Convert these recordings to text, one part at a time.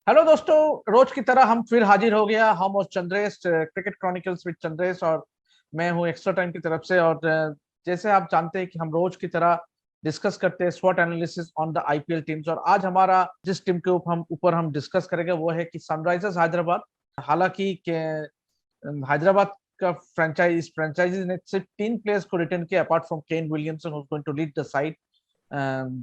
Hello दोस्तों, रोज की तरह हम फिर हाजिर हो गया। हम और Chandresh, cricket chronicles with Chandresh, और मैं हूं एक्स्ट्रा टाइम की तरफ से। और जैसे आप जानते हैं कि हम रोज की तरह डिस्कस करते हैं स्वॉट analysis on the IPL teams. और आज हमारा जिस टीम के ऊपर हम डिस्कस करेंगे वो है कि सनराइजर्स हैदराबाद। हालांकि हैदराबाद का फ्रेंचाइजी ने सिर्फ 3 प्लेयर्स को रिटेन किया apart from Kane Williamson who is going to lead the side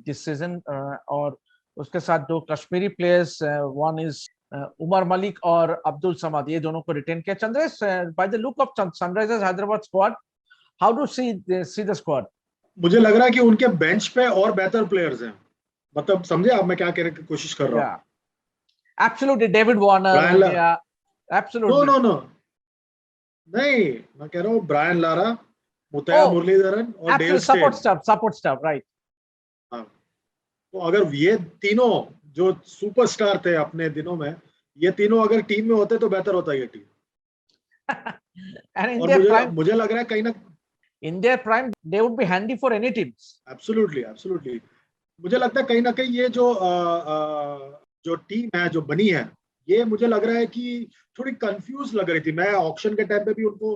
this season. और उसके साथ 2 Kashmiri players, one is Umar Malik और अब्दुल समाद, ये दोनों को रिटेन किया। Chandresh, by the look of Sunrisers Hyderabad squad, how do see the squad? मुझे लग रहा है कि उनके बेंच पे और बेहतर प्लेयर्स हैं। मतलब समझे आप मैं क्या कहने की कोशिश कर रहा हूँ? या एब्सोल्युटली, डेविड वार्नर ब्रायन हो ला गया। No absolutely. नो नो नहीं, मैं कह रहा हूँ Brian Lara, oh, Muttiah Muralitharan और Dale absolutely, Steyn. Support staff, right. हाँ, तो अगर ये तीनों जो सुपरस्टार थे अपने दिनों में, ये तीनों अगर टीम में होते तो बेहतर होता ये टीम। एंड और मुझे मुझे लग रहा है कहीं ना in their prime they would be handy for any teams. Absolutely absolutely मुझे लगता है कहीं ये जो जो टीम है जो बनी है, ये मुझे लग रहा है कि थोड़ी कंफ्यूज लग रही थी। मैं ऑक्शन के टाइम पे भी उनको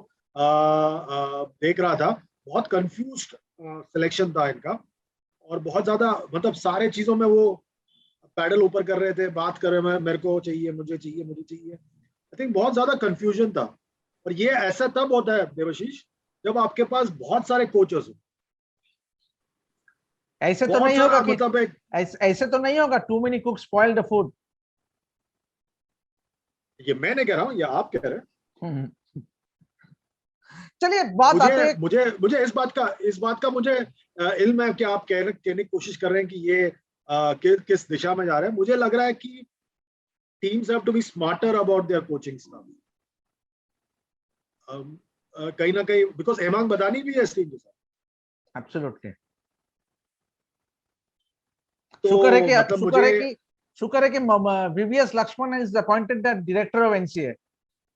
देख रहा था। बहुत कंफ्यूज्ड सिलेक्शन था इनका, और बहुत ज्यादा मतलब सारे चीजों में वो पैडल ऊपर कर रहे थे, बात कर रहे हैं मेरे को चाहिए, मुझे चाहिए, मुझे चाहिए। आई थिंक बहुत ज्यादा कंफ्यूजन था। और ये ऐसा तब होता है देवशीष, जब आपके पास बहुत सारे कोचेस हो। ऐसे तो बहुत नहीं होगा सारा कि मतलब एक ऐसे तो नहीं होगा too many cook spoil the food. ये मैं नहीं कह रहा हूँ, ये आप कह रहे हैं। चलिए बात मुझे आते हैं। मुझे मुझे इस बात का मुझे इल्म है कि आप कहने की कोशिश कर रहे हैं कि ये किस दिशा में जा रहे हैं। मुझे लग रहा है कि teams have to be smarter about their coaching staff. कहीं ना कहीं बिकॉज हेमांग बदानी भी है इस टीम के साथ। एब्सोल्युटली। शुक्र है तो कि मतलब शुक्र मुझे है कि शुक्र है कि VVS Laxman is appointed the director of NCA.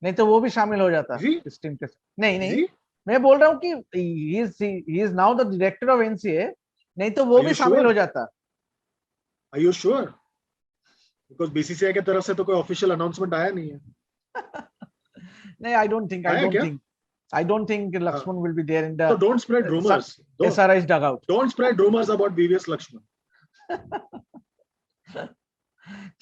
नहीं तो वो भी शामिल हो जाता जी इस टीम के साथ। नहीं नहीं, जी मैं बोल रहा हूँ कि he is now the director of NCA, नहीं तो वो आर भी यू शामिल हो श्योर? जाता। Are you sure? Because BCCI की तरफ से तो कोई ऑफिशियल अनाउंसमेंट आया नहीं है। नहीं, आई डोंट थिंक, आया क्या? Laxman will be there in the तो don't spread rumours. SRI's dugout. Don't spread rumours about BVS Laxman.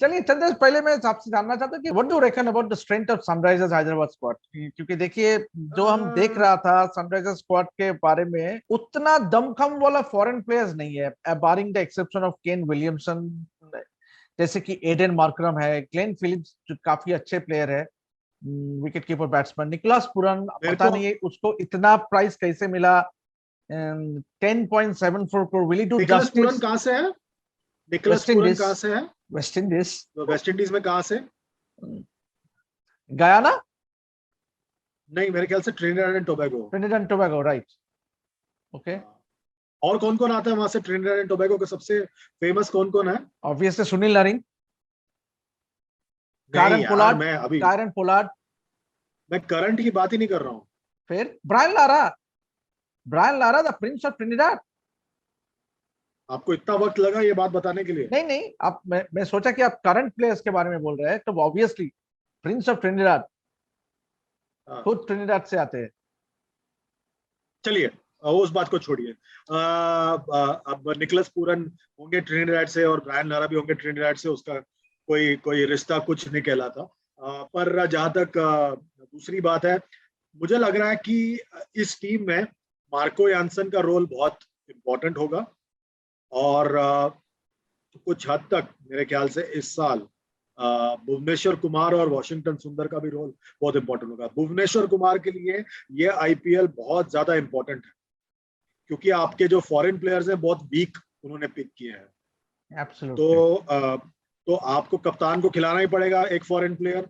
चलिए चंद्र, पहले मैं आपसे जानना चाहता हूँ कि what do reckon about the strength of Sunrisers Hyderabad squad. क्योंकि देखिए, जो हम देख रहा था सनराइजर्स स्क्वाड के बारे में, उतना दमखम वाला फॉरेन प्लेयर्स नहीं है, barring the exception of Kane Williamson. जैसे कि एडन मार्करम है, ग्लेन फिलिप्स जो काफी अच्छे प्लेयर है, wicket keeper batsman. Nicholas Pooran, मेरे पता को नहीं है उसको इतना प्राइस कैसे मिला। 10.74 crore. Will he do Nicholas Pooran justice? कहाँ से है? Nicholas West Pooran Indies. कहाँ से है? West Indies. तो वेस्ट इंडीज में कहाँ से? गयाना। नहीं, मेरे ख्याल से Trinidad and Tobago. Trinidad and Tobago, right. Okay. और कौन कौन आता है वहां से? ट्रिनिडाड एंड टोबैगो के सबसे फेमस कौन कौन है? ऑब्वियसली सुनील नारिंग, नहीं कायरन यार, पोलार्ड। मैं अभी कायरन पोलार्ड। मैं करंट की बात ही नहीं कर रहा हूँ। फिर Brian Lara the prince of Trinidad. आपको इतना वक्त लगा ये बात बताने के लिए? नहीं नहीं, आप मैं सोचा कि आप करंट प्लेयर्स के बारे में बोल रहे हैं, तो ऑब्वियसली प्रिंस ऑफ ट्रिनिडाड, हाँ, खुद ट्रिनिडाड से आते हैं। चलिए उस बात को छोड़िए। अब निकोलस पूरन होंगे ट्रिनिडाड से और ब्रायन लारा भी होंगे ट्रिनिडाड से, उसका कोई कोई रिश्ता कुछ नहीं कहलाता। पर जहां तक दूसरी बात है, मुझे लग रहा है कि इस टीम में मार्को यानसन का रोल बहुत इंपॉर्टेंट होगा। और कुछ हद तक मेरे ख्याल से इस साल भुवनेश्वर कुमार और वॉशिंगटन सुंदर का भी रोल बहुत इंपॉर्टेंट होगा। भुवनेश्वर कुमार के लिए ये आईपीएल बहुत ज्यादा इंपॉर्टेंट है, क्योंकि आपके जो फॉरेन प्लेयर्स हैं बहुत वीक उन्होंने पिक किए हैं। एब्सोल्युटली। तो आपको कप्तान को खिलाना ही पड़ेगा एक फॉरेन प्लेयर,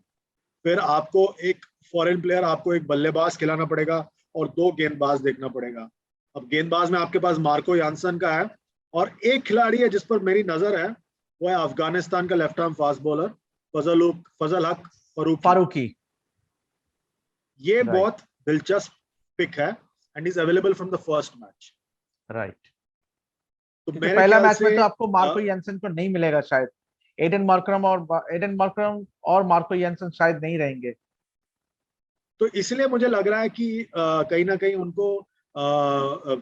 फिर आपको एक फॉरेन प्लेयर, आपको एक बल्लेबाज खिलाना पड़ेगा, और 2 गेंदबाज देखना पड़ेगा। अब गेंदबाज में आपके पास मार्को यानसन का है, और एक खिलाड़ी है जिस पर मेरी नजर है, वो है अफगानिस्तान का लेफ्ट आर्म फास्ट बॉलर फजल हक फारूकी। ये राइट बहुत दिलचस्प पिक है, and is available from the first match. Right. तो क्योंकि मेरे पहला ख्याल मैच में से तो आपको मार्को यानसन को नहीं मिलेगा शायद, एडन मार्करम और मार्को यानसन शायद नहीं रहेंगे। तो इसलिए मुझे लग रहा है कि कहीं ना कहीं उनको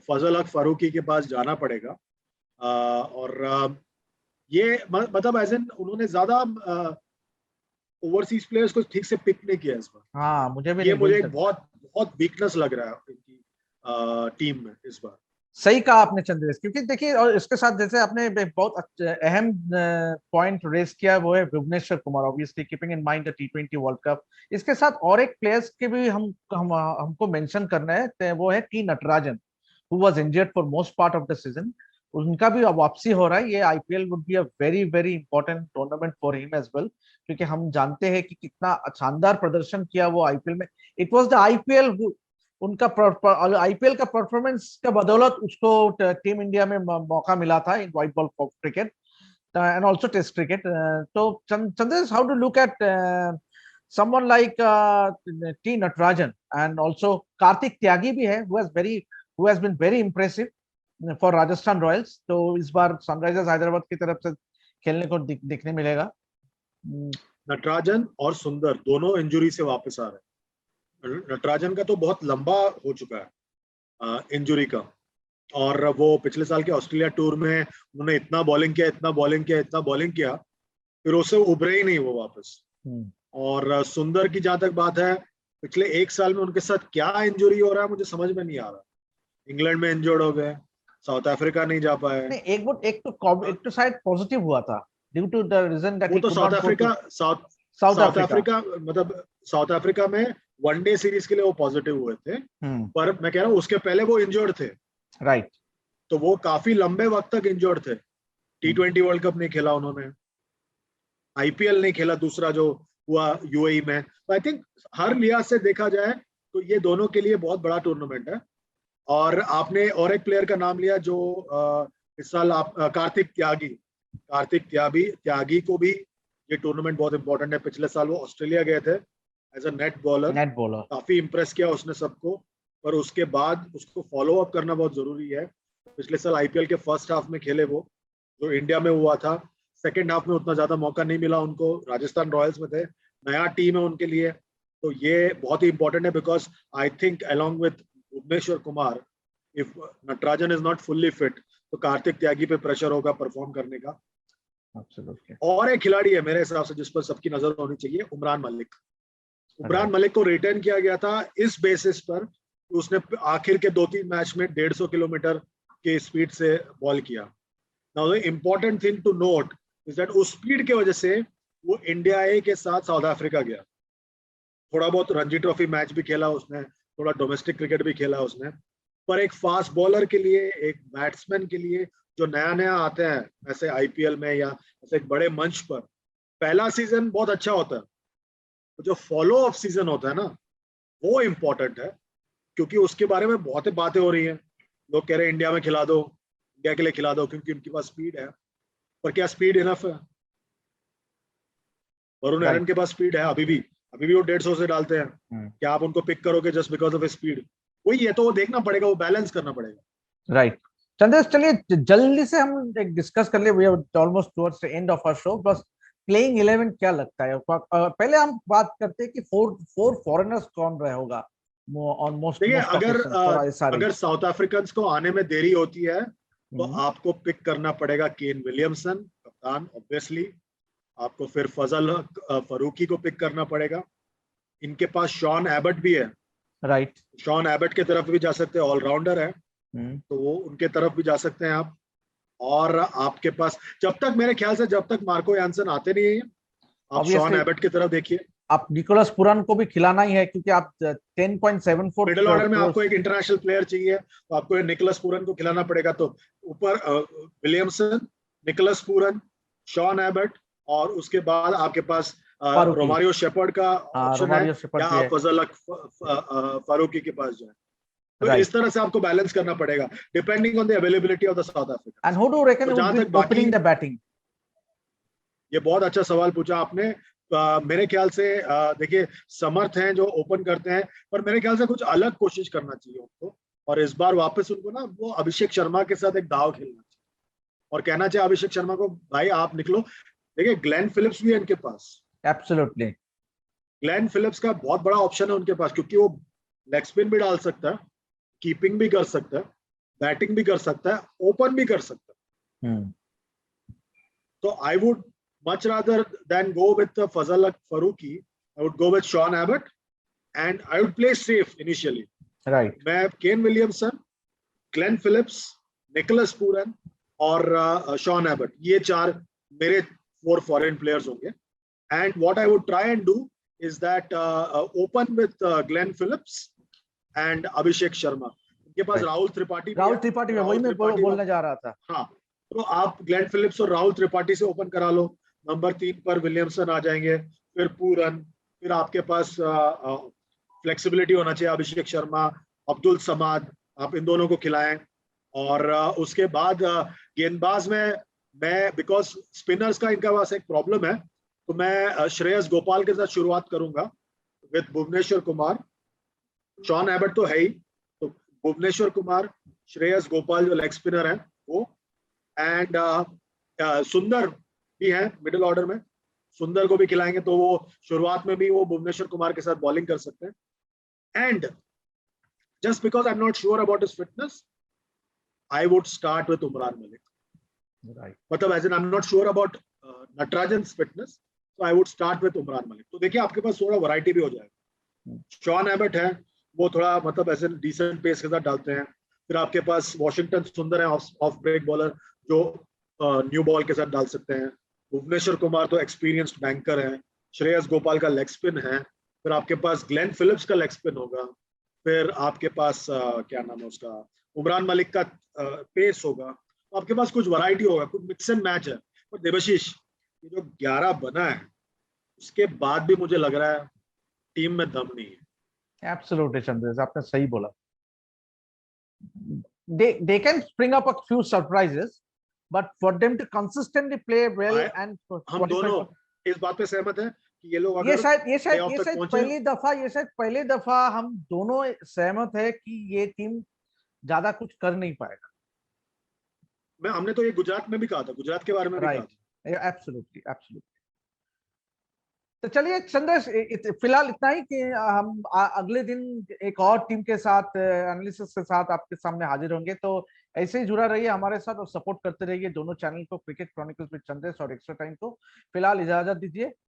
फजल हक फारूकी के पास जाना पड़ेगा। और ये मतलब एज एन उन्होंने ज्यादा ओवरसीज प्लेयर्स को ठीक से पिक नहीं किया इस बार। हाँ, मुझे भी ये नहीं, मुझे वही एक बहुत बहुत वीकनेस लग रहा है इनकी टीम में इस बार। सही कहा आपने चंद्रेश, क्योंकि देखिए, और इसके साथ जैसे आपने एक बहुत अहम पॉइंट रेस किया, वो है Bhuvneshwar Kumar, obviously keeping in mind the T20 world cup. इसके साथ और एक प्लेयर्स के भी हमको मेंशन करना है, तो वो है T Natarajan, who was injured for most part of the season. उनका भी अब वापसी हो रहा है। ये IPL would be a very very important tournament for him as well, क्योंकि हम जानते हैं कि कितना शानदार प्रदर्शन किया वो आईपीएल में। इट वाज द आईपीएल, उनका आईपीएल का परफॉर्मेंस का बदौलत उसको टीम इंडिया में मौका मिला था in white ball cricket and also test cricket. तो Chandresh, how do look at someone like T Natarajan, and also Karthik Tyagi भी है, who has been very impressive for Rajasthan Royals। तो इस बार सनराइजर्स हैदराबाद की तरफ से खेलने को दिखने मिलेगा। नटराजन और सुंदर दोनों इंजरी से वापस आ रहे हैं। नटराजन का तो बहुत लंबा हो चुका है इंजरी का, और वो पिछले साल के ऑस्ट्रेलिया टूर में उन्होंने इतना बॉलिंग किया, फिर उससे उभरे ही नहीं वो वापस। और सुंदर की जहां तक बात है, पिछले एक साल में उनके साथ क्या इंजरी हो रहा है मुझे समझ में नहीं आ रहा। इंग्लैंड में इंजर्ड हो गए, साउथ अफ्रीका नहीं जा पाए। नहीं, एक तो शायद पॉजिटिव हुआ था due to the reason that वो तो साउथ अफ्रीका मतलब साउथ अफ्रीका में वनडे सीरीज के लिए वो पॉजिटिव हुए थे। पर मैं कह रहा हूँ उसके पहले वो इंजर्ड थे। राइट। तो वो काफी लंबे वक्त तक इंजर्ड थे। T20 वर्ल्ड कप नहीं खेला उन्होंने, आईपीएल नहीं खेला दूसरा जो हुआ यूएई में। तो आई थिंक हर लिहाज से देखा जाए तो ये दोनों के लिए बहुत बड़ा टूर्नामेंट है। और आपने और एक प्लेयर का नाम लिया जो इस साल कार्तिक त्यागी को भी ये टूर्नामेंट बहुत इंपॉर्टेंट है। पिछले साल वो ऑस्ट्रेलिया गए थे एज अ नेट बॉलर, काफी इंप्रेस किया उसने सबको, पर उसके बाद उसको फॉलो अप करना बहुत जरूरी है। पिछले साल आईपीएल के फर्स्ट हाफ में खेले वो, जो इंडिया में हुआ था। सेकेंड हाफ में उतना ज्यादा मौका नहीं मिला उनको, राजस्थान रॉयल्स में थे, नया टीम है उनके लिए। तो ये बहुत ही इंपॉर्टेंट है, because I think along with Bhuvneshwar Kumar, if Natarajan is not fully fit, तो कार्तिक त्यागी पे प्रेशर होगा परफॉर्म करने का। और एक खिलाड़ी है मेरे हिसाब से जिस पर सबकी नजर होनी चाहिए, उमरान मलिक को रिटर्न किया गया था इस बेसिस पर कि उसने आखिर के 2-3 मैच में 150 किलोमीटर के स्पीड से बॉल किया। Now the important thing to note is that उस स्पीड के वजह से वो इंडिया ए के साथ साउथ अफ्रीका गया। थोड़ा बहुत रणजी ट्रॉफी मैच भी खेला उसने, थोड़ा डोमेस्टिक क्रिकेट भी खेला उसने। पर एक फास्ट बॉलर के लिए, एक बैट्समैन के लिए जो नया नया आते हैं ऐसे आईपीएल में या ऐसे एक बड़े मंच पर, पहला सीजन बहुत अच्छा होता है, तो जो फॉलो अप सीजन होता है ना, वो इम्पोर्टेंट है। क्योंकि उसके बारे में बहुत बातें हो रही हैं, लोग कह रहे हैं इंडिया में खिला दो, इंडिया के लिए खिला दो क्योंकि उनके पास स्पीड है। पर क्या स्पीड इनफ है? वरुण एरन के पास स्पीड है अभी भी वो 150 से डालते हैं। क्या आप उनको पिक करोगे जस्ट बिकॉज ऑफ स्पीड? वही है, तो वो देखना पड़ेगा, वो बैलेंस करना पड़ेगा। राइट। चंद्रेश, चलिए जल्दी से हम एक डिस्कस कर लिए, we are almost towards the end of our show. बस प्लेइंग 11 क्या लगता है? पहले हम बात करते हैं कि फोर फॉरेनर्स कौन रहे होगा ऑलमोस्ट। देखिए, अगर साउथ अफ्रीकन को आने में देरी होती है तो आपको पिक करना पड़ेगा केन विलियमसन, कप्तान ऑब्वियसली। आपको फिर फजल फरूकी को पिक करना पड़ेगा। इनके पास शॉन एबट भी है, राइट। शॉन एबट की तरफ भी जा सकते हैं, ऑलराउंडर है, तो वो उनके तरफ भी जा सकते हैं आप। और आपके पास जब तक मेरे ख्याल से जब तक मार्को यानसन आते नहीं है, आप शॉन एबट की तरफ देखिए। आप निकोलस पुरान को भी खिलाना ही है, क्योंकि आप 10.74 मिडिल ऑर्डर में आपको एक इंटरनेशनल प्लेयर चाहिए, तो आपको निकोलस पुरन को खिलाना पड़ेगा। तो ऊपर Williamson, Nicholas Pooran, Sean Abbott, और उसके बाद आपके पास रोमारियो शेपर्ड का ऑप्शन है, या आप फजल फारूकी के पास जाए। तो इस तरह से आपको बैलेंस करना पड़ेगा depending on the availability of the south Africa. And who do reckon would be opening the batting? ये बहुत अच्छा सवाल पूछा आपने। मेरे ख्याल से देखिए, समर्थ हैं जो ओपन करते हैं, पर मेरे ख्याल से कुछ अलग कोशिश करना चाहिए उनको। और इस बार वापस उनको ना वो अभिषेक शर्मा के साथ एक दाव खेलना चाहिए और कहना चाहिए अभिषेक शर्मा को, भाई आप निकलो। देखिए ग्लेन फिलिप्स भी है इनके पास। एब्सोल्युटली। ग्लेन फिलिप्स का बहुत बड़ा ऑप्शन है उनके पास, क्योंकि वो लेग स्पिन भी डाल सकता है, कीपिंग भी कर सकता है, बैटिंग भी कर सकता है, ओपन भी कर सकता है। तो I would much rather than go with Fazal Farooqi, I would go with Sean Abbott and I would play safe initially. Right. मैं Kane Williamson, Glenn Phillips, Nicholas Pooran और शॉन एबट, ये 4 मेरे 4 foreign players होंगे। And what I would try and do is that open with Glenn Phillips and Abhishek Sharma. उनके पास राहुल त्रिपाठी भी है। राहुल त्रिपाठी में वही मैं बोलने जा रहा था। हाँ, तो आप ग्लेन फिलिप्स और राहुल त्रिपाठी से ओपन करा लो। नंबर 3 पर विलियमसन आ जाएंगे, फिर पूरन, फिर आपके पास फ्लेक्सिबिलिटी होना चाहिए, अभिषेक शर्मा, अब्दुल समाद, आप इन दोनों को खिलाएं। और उसके बाद गेंदबाज में मैं, बिकॉज स्पिनर्स का इनका पास एक प्रॉब्लम है, तो मैं श्रेयस गोपाल के साथ शुरुआत करूंगा with Bhuvneshwar Kumar. Sean Abbott तो है ही, तो भुवनेश्वर कुमार, श्रेयस गोपाल जो लेग स्पिनर है वो, एंड सुंदर भी है मिडिल ऑर्डर में। सुंदर को भी खिलाएंगे तो वो शुरुआत में भी वो भुवनेश्वर कुमार के साथ बॉलिंग कर सकते हैं। And just because I am not sure about his fitness, I would start with Umran Malik. Right. मतलब as an I am not sure about Natarajan's fitness, so I would start with Umran Malik. तो देखिए आपके पास थोड़ा वैरायटी भी हो जाएगा। शॉन एबट है, वो थोड़ा मतलब ऐसे डिसेंट पेस के साथ डालते हैं। फिर आपके पास वॉशिंगटन सुंदर है, ऑफ ब्रेक बॉलर जो न्यू बॉल के साथ डाल सकते हैं। भुवनेश्वर कुमार तो एक्सपीरियंस्ड बैंकर है। श्रेयस गोपाल का लेग स्पिन है। फिर आपके पास ग्लेन फिलिप्स का लेग स्पिन होगा। फिर आपके पास क्या नाम है उसका, उमरान मलिक का पेस होगा। तो आपके पास कुछ वैरायटी होगा, कुछ मिक्स एंड मैच है। और देवाशीष, ये जो 11 बना है उसके बाद भी मुझे लग रहा है टीम में दम नहीं है। एब्सोल्युटली चंद्रेश, आपने सही बोला। they can spring up a few surprises, but for them to consistently play well and हम दोनों इस बात पे सहमत हैं कि ये लोग ये अगर शायद पहली दफा हम दोनों सहमत है कि ये टीम ज्यादा कुछ कर नहीं पाएगा। हमने तो ये गुजरात में भी कहा था, गुजरात के बारे में भी कहा था। Absolutely absolutely. तो चलिए चंद्रेश, फिलहाल इतना ही कि हम अगले दिन एक और टीम के साथ, एनालिसिस के साथ आपके सामने हाजिर होंगे। तो ऐसे ही जुड़ा रहिए हमारे साथ और सपोर्ट करते रहिए दोनों चैनल को, क्रिकेट क्रॉनिकल्स विद चंद्रेश और एक्स्ट्रा टाइम को। फिलहाल इजाजत दीजिए।